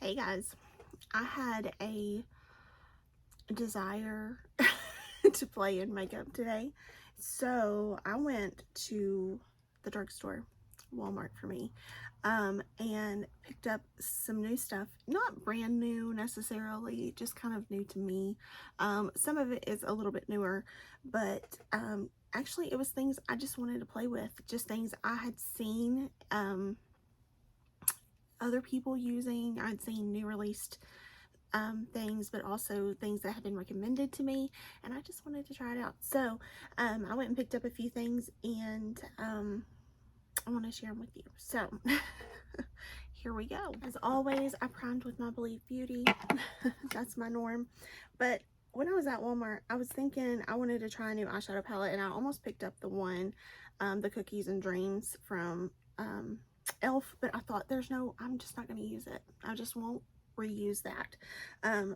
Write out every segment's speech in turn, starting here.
Hey guys, I had a desire to play in makeup today, so I went to the drugstore, Walmart for me, and picked up some new stuff. Not brand new necessarily, just kind of new to me. Some of it is a little bit newer, but actually it was things I just wanted to play with, just things I had seen other people using. I'd seen new released things, but also things that have been recommended to me, and I just wanted to try it out. So I went and picked up a few things, and I want to share them with you. So here we go. As always, I primed with my Believe Beauty. That's my norm. But when I was at Walmart, I was thinking I wanted to try a new eyeshadow palette, and I almost picked up the one, the Cookies and Dreams from Elf, but I thought I'm just not going to use it. I just won't reuse that.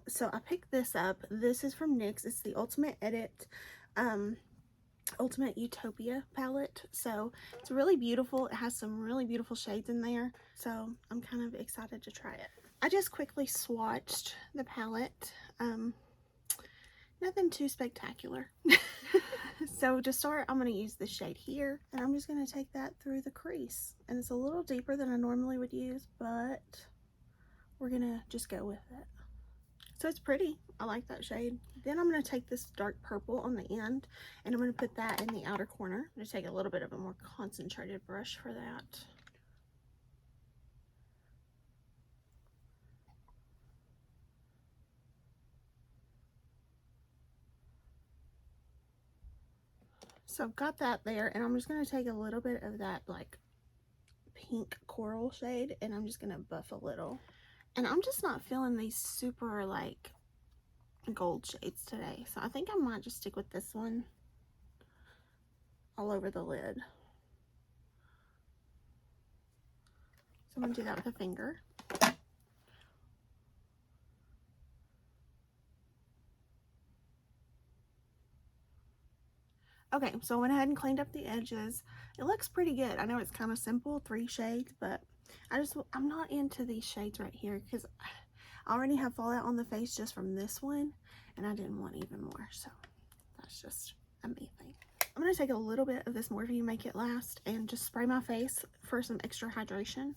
So I picked this up. This is from NYX. It's the Ultimate Edit Ultimate Utopia palette. So it's really beautiful. It has some really beautiful shades in there. So I'm kind of excited to try it. I just quickly swatched the palette. Nothing too spectacular. So to start, I'm going to use the shade here, and I'm just going to take that through the crease. And it's a little deeper than I normally would use, but we're going to just go with it. So it's pretty. I like that shade. Then I'm going to take this dark purple on the end, and I'm going to put that in the outer corner. I'm going to take a little bit of a more concentrated brush for that. So I've got that there, and I'm just going to take a little bit of that like pink coral shade, and I'm just going to buff a little. And I'm just not feeling these super like gold shades today, so I think I might just stick with this one all over the lid. So I'm going to do that with a finger. Okay, so I went ahead and cleaned up the edges. It looks pretty good. I know it's kind of simple, 3 shades, but I'm not into these shades right here because I already have fallout on the face just from this one, and I didn't want even more, so that's just a me thing. I'm going to take a little bit of this Morphe Make It Last and just spray my face for some extra hydration.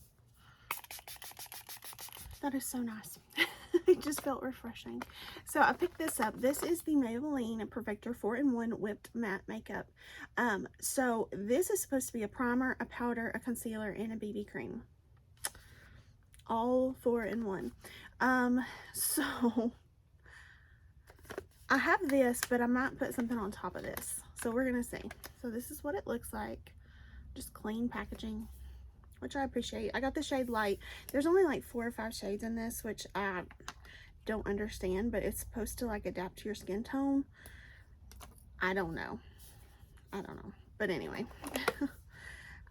That is so nice. It just felt refreshing. So I picked this up. This is the Maybelline Perfector 4-in-1 Whipped Matte Makeup. So this is supposed to be a primer, a powder, a concealer, and a BB cream. All 4-in-1. So I have this, but I might put something on top of this. So we're going to see. So this is what it looks like. Just clean packaging, which I appreciate. I got the shade Light. There's only like 4 or 5 shades in this, which I don't understand, but it's supposed to like adapt to your skin tone. I don't know. But anyway,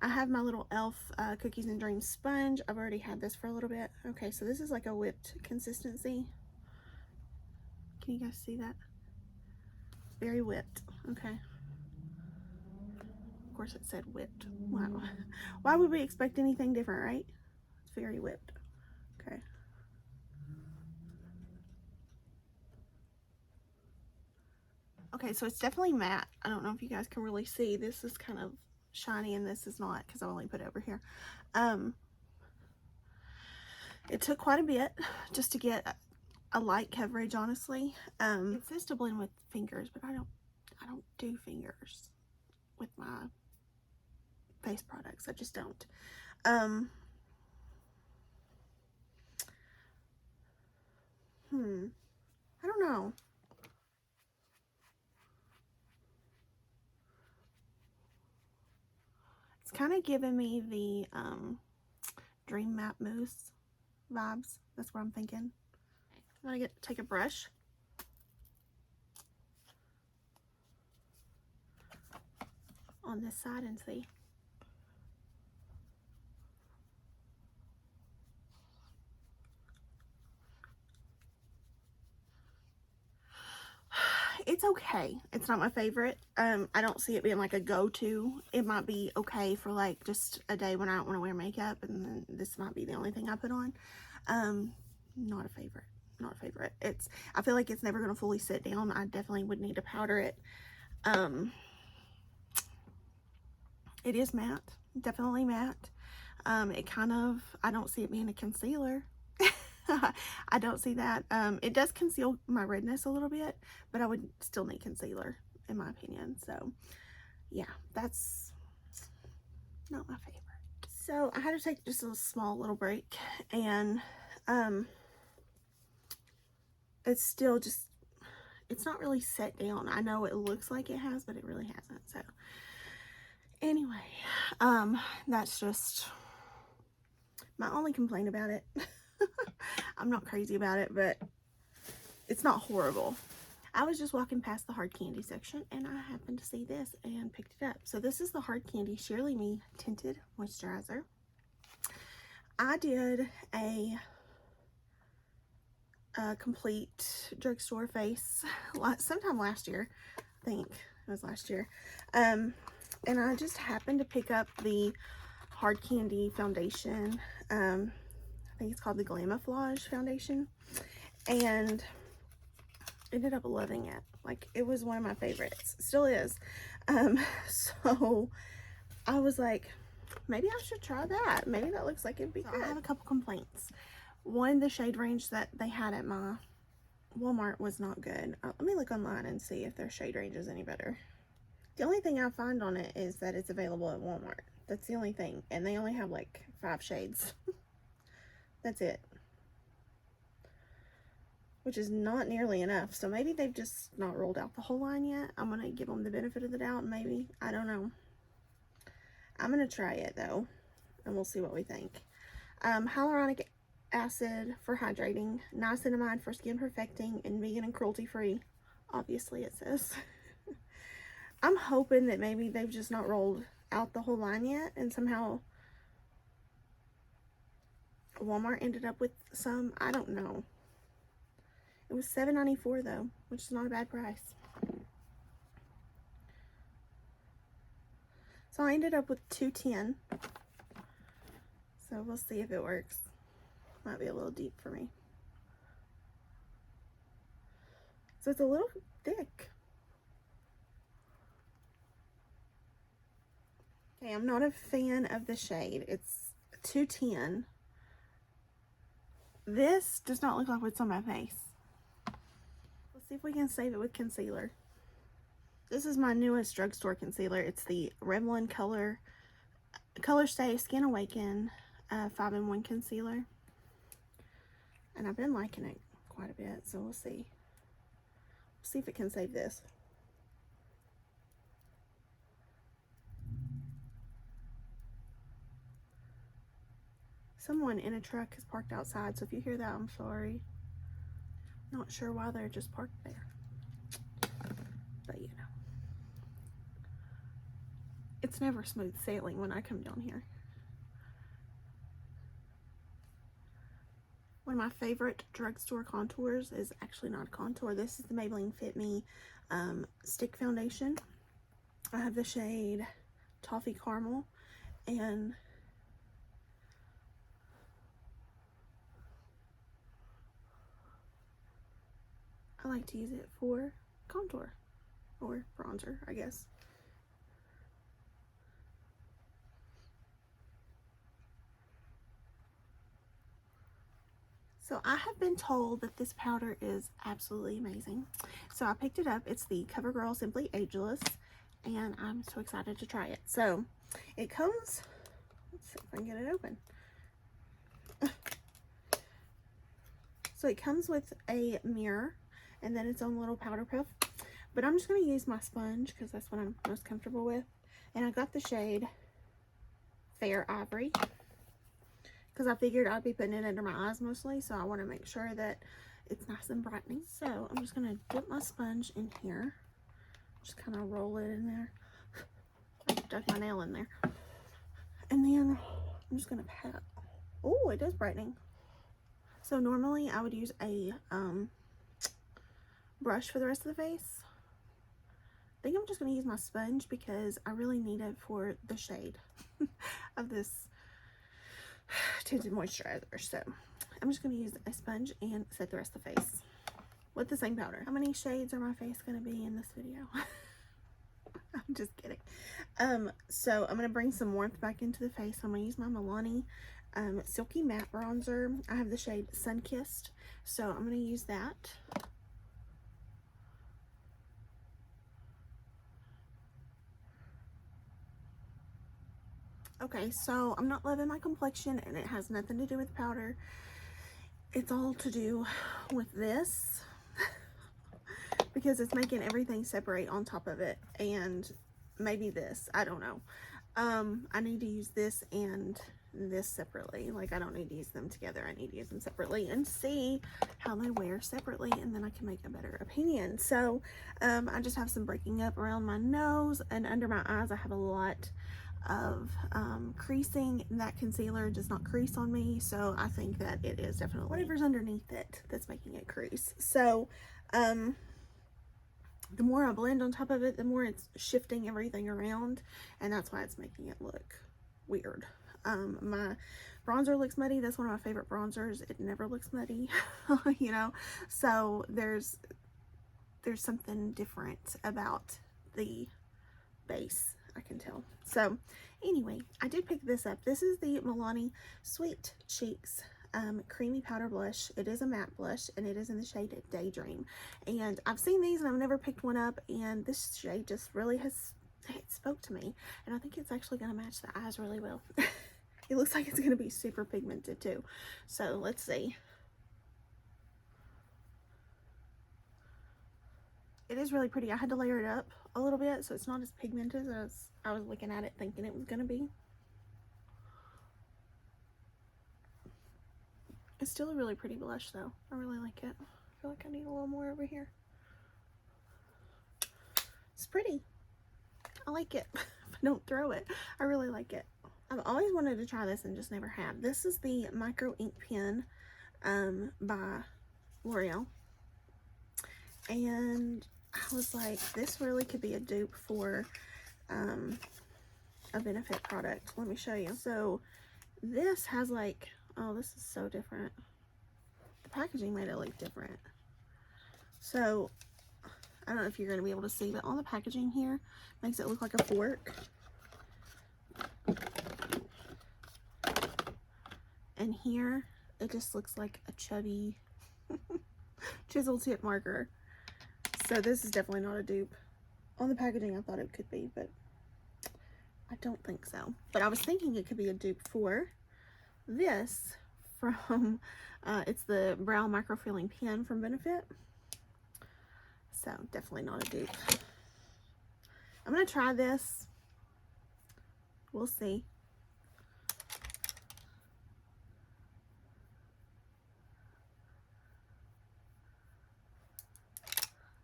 I have my little Elf Cookies and Dreams sponge. I've already had this for a little bit. Okay, so this is like a whipped consistency. Can you guys see that? Very whipped. Okay. Of course it said whipped. Wow. Why would we expect anything different, right? It's very whipped. Okay. Okay, so it's definitely matte. I don't know if you guys can really see. This is kind of shiny and this is not because I only put it over here. It took quite a bit just to get a light coverage, honestly. It says to blend with fingers, but I don't do fingers with my face products. I just don't. I don't know. It's kind of giving me the Dream Matte Mousse vibes. That's what I'm thinking. I'm gonna take a brush. On this side and see. It's okay. It's not my favorite. I don't see it being like a go-to. It might be okay for like just a day when I don't want to wear makeup, and then this might be the only thing I put on. not a favorite. Not a favorite. I feel like it's never going to fully sit down. I definitely would need to powder it. It is matte. Definitely matte. It kind of, I don't see it being a concealer. I don't see that. It does conceal my redness a little bit, but I would still need concealer in my opinion. So yeah, that's not my favorite. So I had to take just a small little break, and it's still just, it's not really set down. I know it looks like it has, but it really hasn't. So anyway, that's just my only complaint about it. I'm not crazy about it, but it's not horrible. I was just walking past the hard candy section and I happened to see this and picked it up. So this is the Hard Candy Shirley Me Tinted Moisturizer. I did a complete drugstore face sometime last year. I think it was last year. And I just happened to pick up the Hard Candy foundation. I think it's called the Glamouflage foundation, and ended up loving it. Like, it was one of my favorites. Still is. So I was like, maybe I should try that. Maybe that looks like it'd be good. I have a couple complaints. One, the shade range that they had at my Walmart was not good. Let me look online and see if their shade range is any better. The only thing I find on it is that it's available at Walmart. That's the only thing. And they only have like 5 shades. That's it. Which is not nearly enough. So maybe they've just not rolled out the whole line yet. I'm going to give them the benefit of the doubt, maybe. I don't know. I'm going to try it though, and we'll see what we think. Hyaluronic acid for hydrating, niacinamide for skin perfecting, and vegan and cruelty free. Obviously it says. I'm hoping that maybe they've just not rolled out the whole line yet, and somehow Walmart ended up with some. I don't know. It was $7.94 though, which is not a bad price. So I ended up with $2.10. So we'll see if it works. Might be a little deep for me. So it's a little thick. Okay, I'm not a fan of the shade. It's $2.10. This does not look like what's on my face. Let's see if we can save it with concealer. This is my newest drugstore concealer. It's the Revlon Color Stay Skin Awaken 5-in-1 concealer. And I've been liking it quite a bit, so we'll see. We'll see if it can save this. Someone in a truck is parked outside, so if you hear that, I'm sorry. Not sure why they're just parked there. But you know. It's never smooth sailing when I come down here. One of my favorite drugstore contours is actually not a contour. This is the Maybelline Fit Me Stick Foundation. I have the shade Toffee Caramel, and I like to use it for contour or bronzer, I guess. So I have been told that this powder is absolutely amazing. So I picked it up. It's the CoverGirl Simply Ageless, and I'm so excited to try it. So it comes, let's see if I can get it open. So it comes with a mirror and then its own little powder puff. But I'm just going to use my sponge because that's what I'm most comfortable with. And I got the shade Fair Ivory, because I figured I'd be putting it under my eyes mostly, so I want to make sure that it's nice and brightening. So I'm just going to dip my sponge in here, just kind of roll it in there. I stuck my nail in there, and then I'm just going to pat. Oh, it is brightening. So normally I would use a brush for the rest of the face. I think I'm just going to use my sponge because I really need it for the shade of this tinted moisturizer. So I'm just going to use a sponge and set the rest of the face with the same powder. How many shades are my face going to be in this video? I'm just kidding. So I'm going to bring some warmth back into the face. I'm going to use my Milani Silky Matte Bronzer. I have the shade Sunkissed, so I'm going to use that. Okay, so I'm not loving my complexion, and it has nothing to do with powder. It's all to do with this because it's making everything separate on top of it, and maybe this, I don't know. I need to use this and this separately. Like, I don't need to use them together. I need to use them separately and see how they wear separately, and then I can make a better opinion. So I just have some breaking up around my nose, and under my eyes I have a lot of creasing. That concealer does not crease on me, so I think that it is definitely whatever's underneath it that's making it crease. So the more I blend on top of it, the more it's shifting everything around, and that's why it's making it look weird. My bronzer looks muddy. That's one of my favorite bronzers. It never looks muddy, you know, so there's something different about the base, I can tell. So anyway, I did pick this up. This is the Milani Sweet Cheeks creamy powder blush. It is a matte blush, and it is in the shade Daydream, and I've seen these and I've never picked one up, and this shade just really it spoke to me, and I think it's actually going to match the eyes really well. It looks like it's going to be super pigmented too, so let's see. It is really pretty. I had to layer it up a little bit so it's not as pigmented as I was looking at it thinking it was going to be. It's still a really pretty blush though. I really like it. I feel like I need a little more over here. It's pretty. I like it. If I don't throw it, I really like it. I've always wanted to try this and just never have. This is the Micro Ink Pen by L'Oreal. And I was like, this really could be a dupe for a Benefit product. Let me show you. So this has like, oh, this is so different. The packaging made it look different. So I don't know if you're going to be able to see, but on the packaging here makes it look like a fork. And here it just looks like a chubby chisel tip marker. So this is definitely not a dupe. On the packaging I thought it could be, but I don't think so. But I was thinking it could be a dupe for this from, it's the Brow Micro Filling Pen from Benefit. So definitely not a dupe. I'm going to try this. We'll see.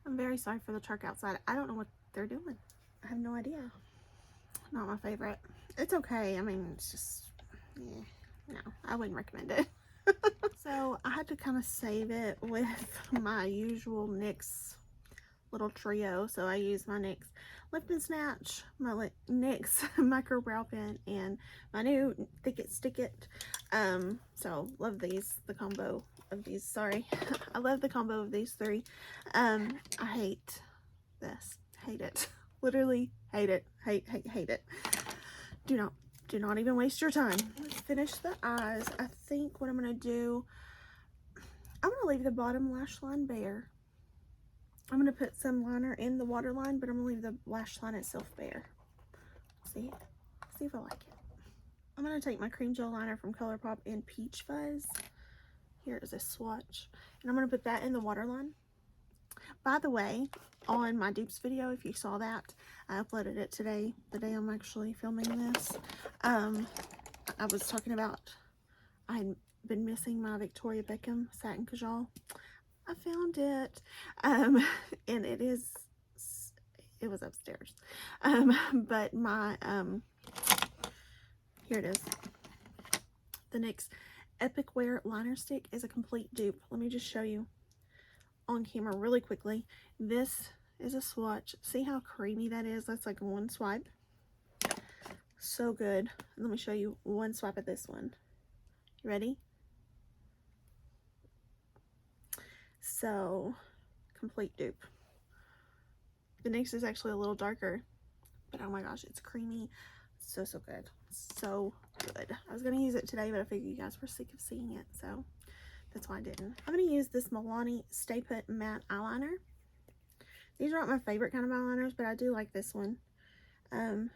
I'm very sorry for the truck outside. I don't know what they're doing. I have no idea. Not my favorite. It's okay. I mean, it's just, yeah, no, I wouldn't recommend it. So I had to kind of save it with my usual NYX little trio. So I used my NYX Lift and Snatch, my NYX Micro Brow Pen, and my new Thick It Stick It. So love these, the combo of these. Sorry. I love the combo of these three. I hate this. Hate it. Literally hate it. Hate it. Do not even waste your time. Let's finish the eyes. I think what I'm going to do, I'm going to leave the bottom lash line bare. I'm going to put some liner in the waterline, but I'm going to leave the lash line itself bare. See if I like it. I'm going to take my cream gel liner from ColourPop in Peach Fuzz. Here is a swatch. And I'm going to put that in the waterline. By the way, on my dupes video, if you saw that, I uploaded it today, the day I'm actually filming this. I was talking about I had been missing my Victoria Beckham satin kajal. I found it, and it was upstairs. But my here it is. The NYX Epic Wear Liner Stick is a complete dupe. Let me just show you on camera really quickly. This is a swatch. See how creamy that is? That's like one swipe. So good. Let me show you one swipe of this one. You ready? So, complete dupe. The NYX is actually a little darker, but oh my gosh, it's creamy. So good. So good. I was going to use it today, but I figured you guys were sick of seeing it, so that's why I didn't. I'm going to use this Milani Stay Put Matte Eyeliner. These aren't my favorite kind of eyeliners, but I do like this one. And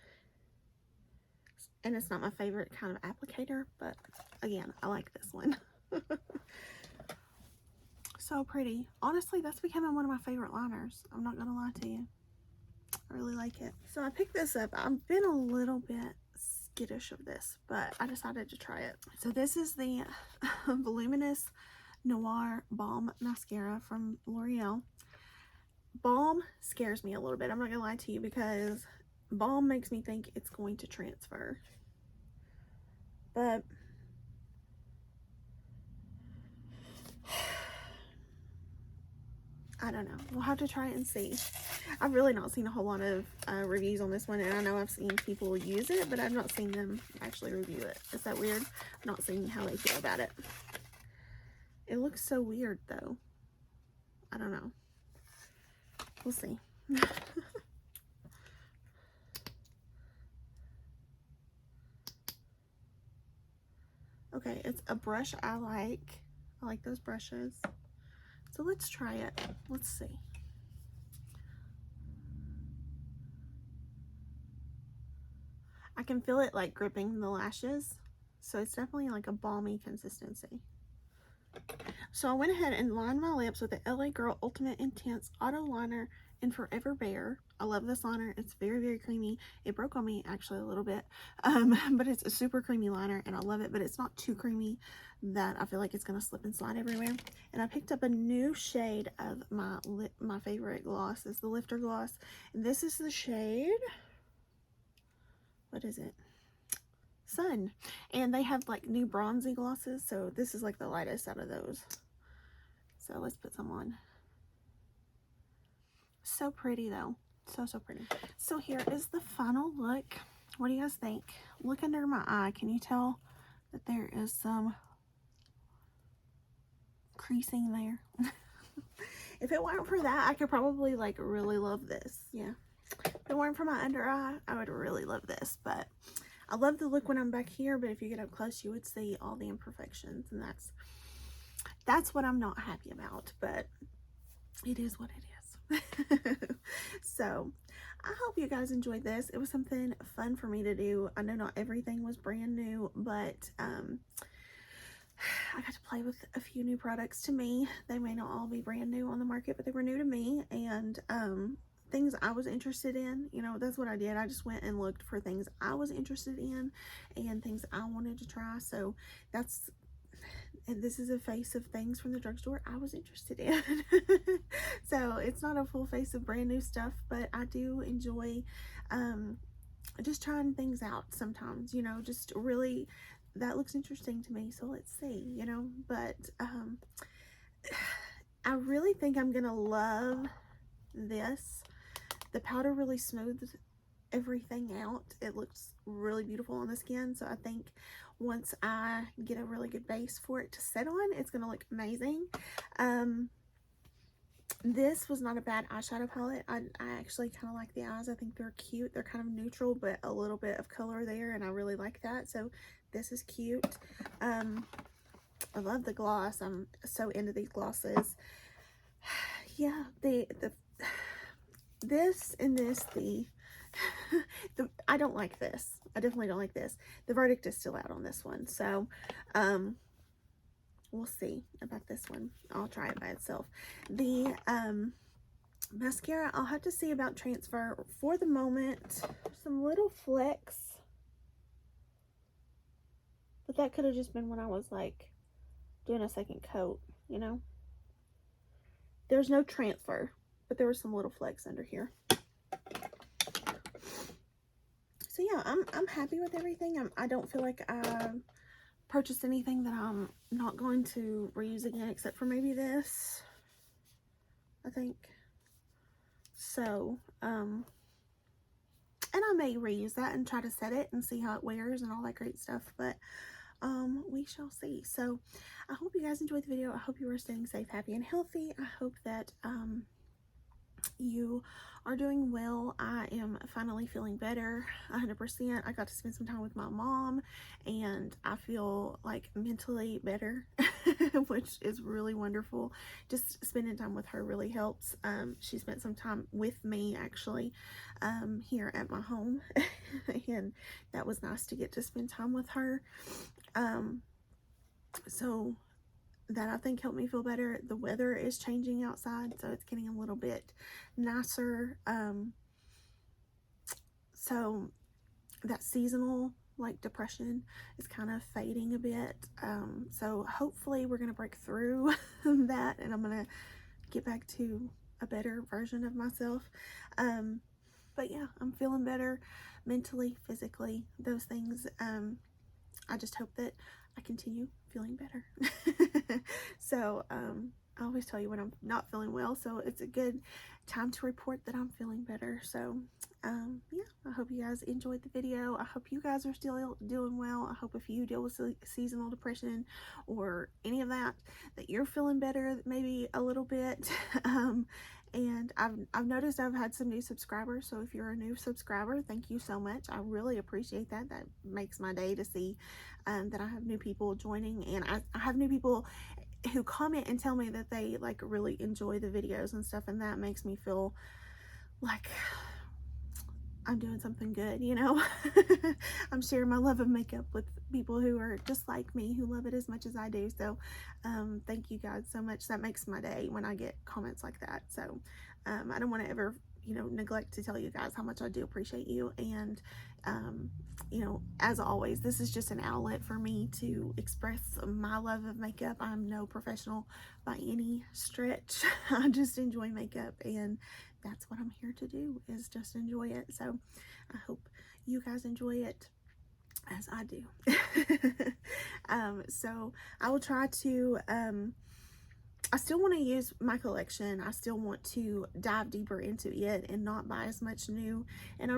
it's not my favorite kind of applicator, but again, I like this one. So pretty. Honestly, that's becoming one of my favorite liners. I'm not gonna lie to you. I really like it. So I picked this up. I've been a little bit skittish of this, but I decided to try it. So this is the Voluminous Noir Balm Mascara from L'Oreal. Balm scares me a little bit. I'm not gonna lie to you, because balm makes me think it's going to transfer. But I don't know. We'll have to try it and see. I've really not seen a whole lot of reviews on this one, and I know I've seen people use it, but I've not seen them actually review it. Is that weird? I'm not seeing how they feel about it. It looks so weird, though. I don't know. We'll see. Okay, it's a brush I like. I like those brushes. So let's try it. Let's see. I can feel it like gripping the lashes. So it's definitely like a balmy consistency. So I went ahead and lined my lips with the LA Girl Ultimate Intense Auto Liner in Forever Bare. I love this liner. It's very creamy. It broke on me actually a little bit, but it's a super creamy liner and I love it, but it's not too creamy that I feel like it's gonna slip and slide everywhere. And I picked up a new shade of my favorite gloss. Is the Lifter Gloss, and this is the shade, what is it? Sun. And they have like new bronzy glosses, so this is like the lightest out of those. So let's put some on. So pretty though. So pretty. So here is the final look. What do you guys think? Look under my eye. Can you tell that there is some creasing there? If it weren't for that, I could probably like really love this. Yeah. If it weren't for my under eye, I would really love this. But I love the look when I'm back here, but if you get up close, you would see all the imperfections, and that's what I'm not happy about, but it is what it is. So I hope you guys enjoyed this. It was something fun for me to do. I know not everything was brand new, but I got to play with a few new products to me. They may not all be brand new on the market, but they were new to me, and things I was interested in. You know, that's what I did. I just went and looked for things I was interested in and things I wanted to try. So this is a face of things from the drugstore I was interested in. So it's not a full face of brand new stuff, but I do enjoy just trying things out sometimes, you know, just really, that looks interesting to me, so let's see, you know. But I really think I'm gonna love this. The powder really smooths everything out. It looks really beautiful on the skin, so I think once I get a really good base for it to set on, it's gonna look amazing. This was not a bad eyeshadow palette. I actually kind of like the eyes. I think they're cute. They're kind of neutral, but a little bit of color there, and I really like that. So this is cute. I love the gloss. I'm so into these glosses. Yeah, this and this, I don't like this. I definitely don't like this. The verdict is still out on this one. So, we'll see about this one. I'll try it by itself. The mascara, I'll have to see about transfer. For the moment, some little flecks. But that could have just been when I was like doing a second coat, you know. There's no transfer, but there were some little flecks under here. So yeah, I'm happy with everything. I don't feel like I purchased anything that I'm not going to reuse again, except for maybe this, I think. So, and I may reuse that and try to set it and see how it wears and all that great stuff. But we shall see. So I hope you guys enjoyed the video. I hope you are staying safe, happy, and healthy. I hope that you are doing well. I am finally feeling better 100%. I got to spend some time with my mom and I feel like mentally better, which is really wonderful. Just spending time with her really helps. She spent some time with me actually here at my home and that was nice to get to spend time with her. So that I think helped me feel better. The weather is changing outside, so it's getting a little bit nicer. So that seasonal like depression is kind of fading a bit. So hopefully we're gonna break through that and I'm gonna get back to a better version of myself. But yeah, I'm feeling better mentally, physically, those things. I just hope that I continue feeling better. So I always tell you when I'm not feeling well, so it's a good time to report that I'm feeling better. So yeah, I hope you guys enjoyed the video. I hope you guys are still doing well. I hope if you deal with seasonal depression or any of that, that you're feeling better maybe a little bit. And I've noticed I've had some new subscribers, so if you're a new subscriber, thank you so much. I really appreciate that. That makes my day to see that I have new people joining, and I have new people who comment and tell me that they like really enjoy the videos and stuff, and that makes me feel like I'm doing something good, you know. I'm sharing my love of makeup with people who are just like me, who love it as much as I do. So thank you guys so much. That makes my day when I get comments like that. So I don't want to ever, you know, neglect to tell you guys how much I do appreciate you. And you know, as always, this is just an outlet for me to express my love of makeup. I'm no professional by any stretch. I just enjoy makeup, and that's what I'm here to do, is just enjoy it. So I hope you guys enjoy it as I do. So I will try to I still want to use my collection. I still want to dive deeper into it and not buy as much new. And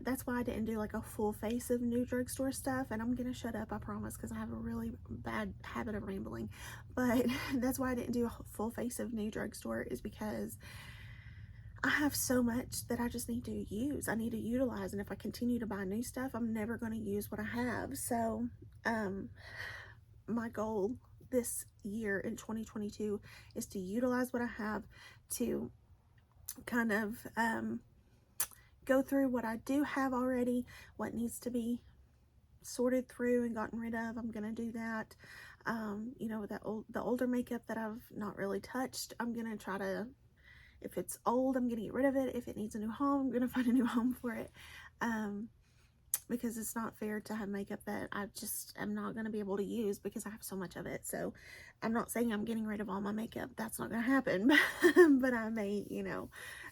that's why I didn't do like a full face of new drugstore stuff. And I'm gonna shut up, I promise, because I have a really bad habit of rambling. But that's why I didn't do a full face of new drugstore, is because I have so much that I just need to use. I need to utilize, and if I continue to buy new stuff, I'm never going to use what I have. So my goal this year in 2022 is to utilize what I have, to kind of go through what I do have already, what needs to be sorted through and gotten rid of. I'm gonna do that. You know, the older makeup that I've not really touched, I'm gonna try to, if it's old, I'm gonna get rid of it. If it needs a new home, I'm gonna find a new home for it. Because it's not fair to have makeup that I just am not going to be able to use because I have so much of it. So I'm not saying I'm getting rid of all my makeup. That's not going to happen. But I may, you know,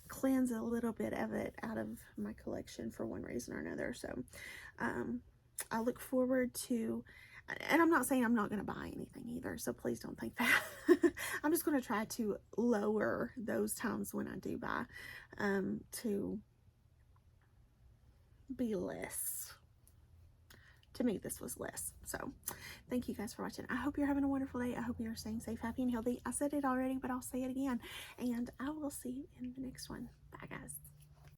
cleanse a little bit of it out of my collection for one reason or another. So I look forward to, and I'm not saying I'm not going to buy anything either, so please don't think that. I'm just going to try to lower those times when I do buy, to be less. To me, this was less. So thank you guys for watching. I hope you're having a wonderful day. I hope you're staying safe, happy, and healthy. I said it already, but I'll say it again. And I will see you in the next one. Bye, guys.